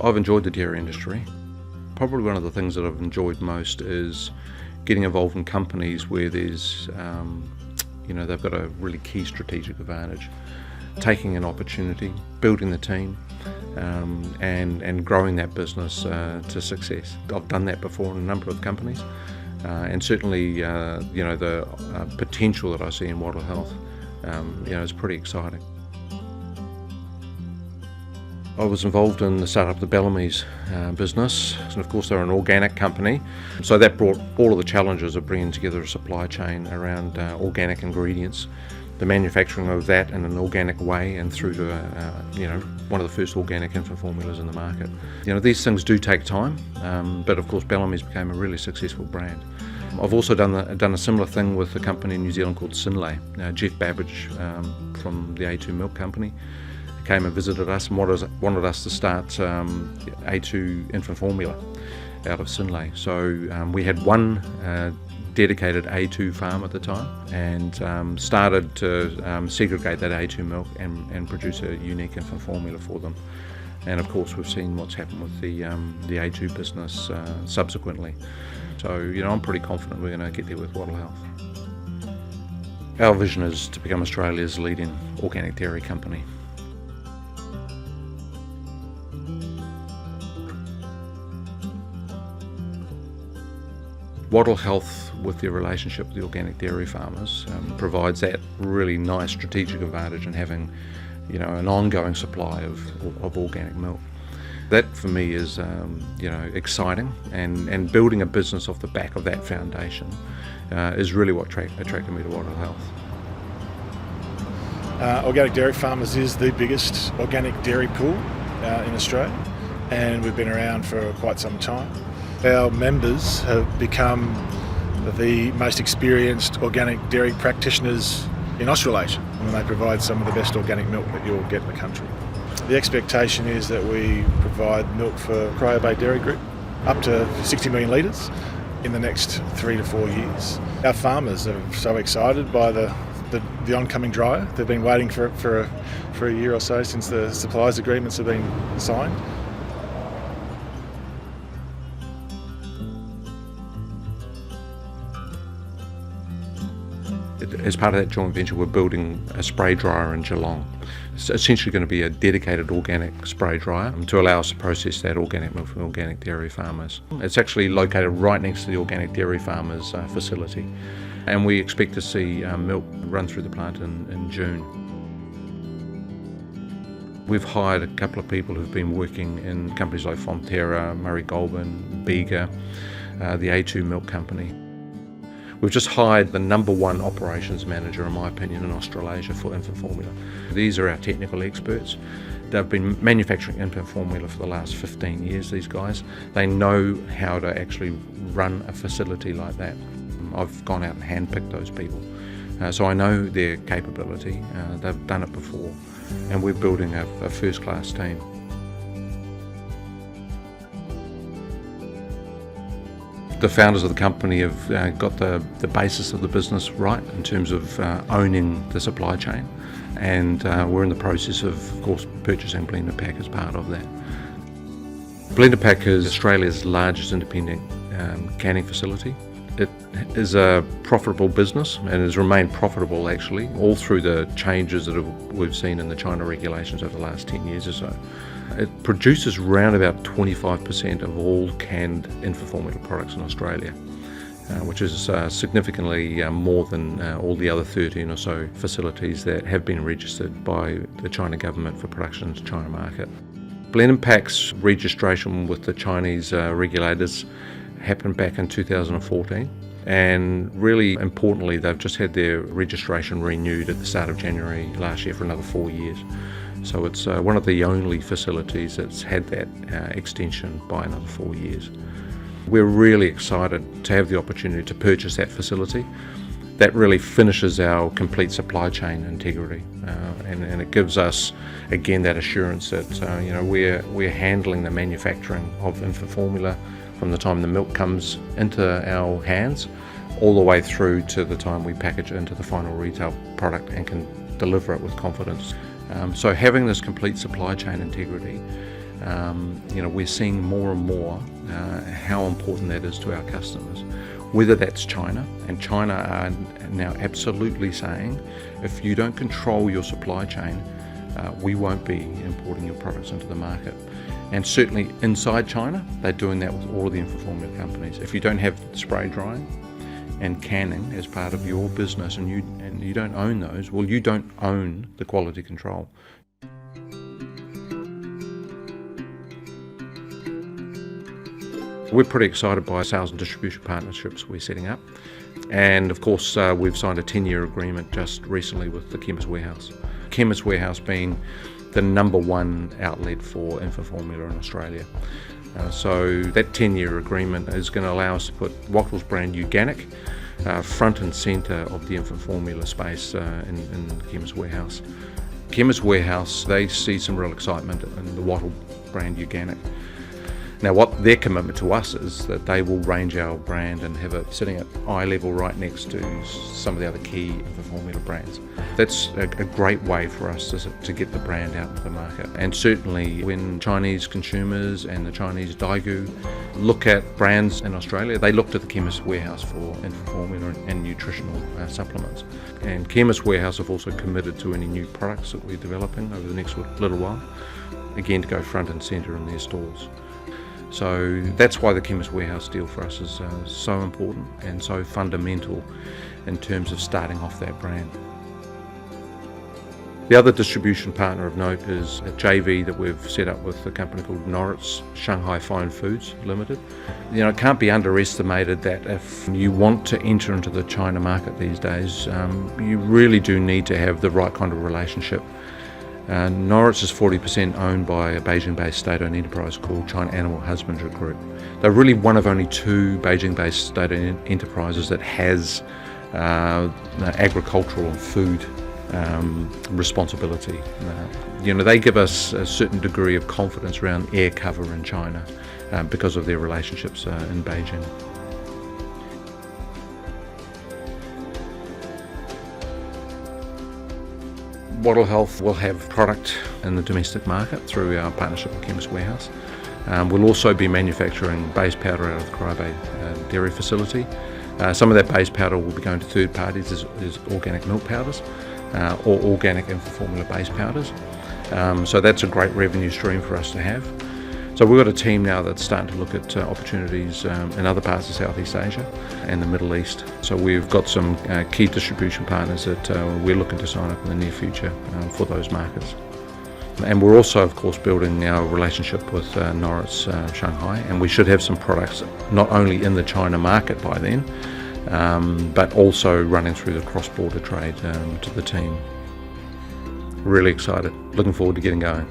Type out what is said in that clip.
I've enjoyed the dairy industry. Probably one of the things that I've enjoyed most is getting involved in companies where there's, they've got a really key strategic advantage, taking an opportunity, building the team, and growing that business to success. I've done that before in a number of companies, and certainly, the potential that I see in Wattle Health, is pretty exciting. I was involved in the start-up of the Bellamy's business, and of course they're an organic company, so that brought all of the challenges of bringing together a supply chain around organic ingredients, the manufacturing of that in an organic way, and through to one of the first organic infant formulas in the market. These things do take time, but of course Bellamy's became a really successful brand. I've also done a similar thing with a company in New Zealand called Synlait. Jeff Babbage from the A2 Milk Company came and visited us and wanted us to start A2 infant formula out of Synlait. So we had one dedicated A2 farm at the time, and started to segregate that A2 milk and produce a unique infant formula for them. And of course we've seen what's happened with the A2 business subsequently. So I'm pretty confident we're going to get there with Wattle Health. Our vision is to become Australia's leading organic dairy company. Wattle Health, with their relationship with the organic dairy farmers, provides that really nice strategic advantage in having, an ongoing supply of organic milk. That for me is, exciting, and building a business off the back of that foundation is really what attracted me to Wattle Health. Organic Dairy Farmers is the biggest organic dairy pool in Australia, and we've been around for quite some time. Our members have become the most experienced organic dairy practitioners in Australasia, and they provide some of the best organic milk that you'll get in the country. The expectation is that we provide milk for Cryo Bay Dairy Group up to 60 million litres in the next 3 to 4 years. Our farmers are so excited by the oncoming dryer. They've been waiting for a year or so since the suppliers agreements have been signed. As part of that joint venture, we're building a spray dryer in Geelong. It's essentially going to be a dedicated organic spray dryer to allow us to process that organic milk from organic dairy farmers. It's actually located right next to the organic dairy farmers facility, and we expect to see milk run through the plant in June. We've hired a couple of people who've been working in companies like Fonterra, Murray Goulburn, Bega, the A2 Milk Company. We've just hired the #1 operations manager, in my opinion, in Australasia for infant formula. These are our technical experts. They've been manufacturing infant formula for the last 15 years, these guys. They know how to actually run a facility like that. I've gone out and handpicked those people. So I know their capability. They've done it before, and we're building a first-class team. The founders of the company have got the basis of the business right in terms of owning the supply chain, and we're in the process of course, purchasing Blender Pack as part of that. Blender Pack is Australia's largest independent canning facility. It is a profitable business and has remained profitable actually all through the changes that we've seen in the China regulations over the last 10 years or so. It produces around about 25% of all canned infant formula products in Australia, which is significantly more than all the other 13 or so facilities that have been registered by the China government for production into the China market. Blend & Pack's registration with the Chinese regulators happened back in 2014, and really importantly they've just had their registration renewed at the start of January last year for another 4 years. So it's one of the only facilities that's had that extension by another 4 years. We're really excited to have the opportunity to purchase that facility. That really finishes our complete supply chain integrity, and it gives us again that assurance that we're handling the manufacturing of infant formula from the time the milk comes into our hands all the way through to the time we package it into the final retail product and can deliver it with confidence. So having this complete supply chain integrity We're seeing more and more how important that is to our customers, whether that's China, and China are now absolutely saying, if you don't control your supply chain, we won't be importing your products into the market. And certainly inside China, they're doing that with all of the infant formula companies. If you don't have spray drying and canning as part of your business and you don't own those, well, you don't own the quality control. We're pretty excited by sales and distribution partnerships we're setting up. And of course, we've signed a 10-year agreement just recently with the Chemist Warehouse. Chemist Warehouse being the number one outlet for infant formula in Australia. So that 10-year agreement is going to allow us to put Wattle's brand Organic front and centre of the infant formula space in Chemist Warehouse. Chemist Warehouse, they see some real excitement in the Wattle brand Organic. Now, what their commitment to us is that they will range our brand and have it sitting at eye level right next to some of the other key infant formula brands. That's a great way for us to get the brand out into the market. And certainly when Chinese consumers and the Chinese daigou look at brands in Australia, they look to the Chemist Warehouse for infant formula and nutritional supplements. And Chemist Warehouse have also committed to any new products that we're developing over the next little while, again to go front and centre in their stores. So that's why the Chemist Warehouse deal for us is so important and so fundamental in terms of starting off that brand. The other distribution partner of note is a JV that we've set up with a company called Norris Shanghai Fine Foods Limited. It can't be underestimated that if you want to enter into the China market these days, you really do need to have the right kind of relationship. Norris is 40% owned by a Beijing-based state-owned enterprise called China Animal Husbandry Group. They're really one of only two Beijing-based state-owned enterprises that has agricultural and food responsibility. They give us a certain degree of confidence around air cover in China because of their relationships in Beijing. Wattle Health will have product in the domestic market through our partnership with Chemist Warehouse. We'll also be manufacturing base powder out of the Cryo dairy facility. Some of that base powder will be going to third parties as organic milk powders or organic infant formula base powders. So that's a great revenue stream for us to have. So we've got a team now that's starting to look at opportunities in other parts of Southeast Asia and the Middle East. So we've got some key distribution partners that we're looking to sign up in the near future for those markets. And we're also, of course, building our relationship with Norris Shanghai, and we should have some products not only in the China market by then, but also running through the cross-border trade to the team. Really excited, looking forward to getting going.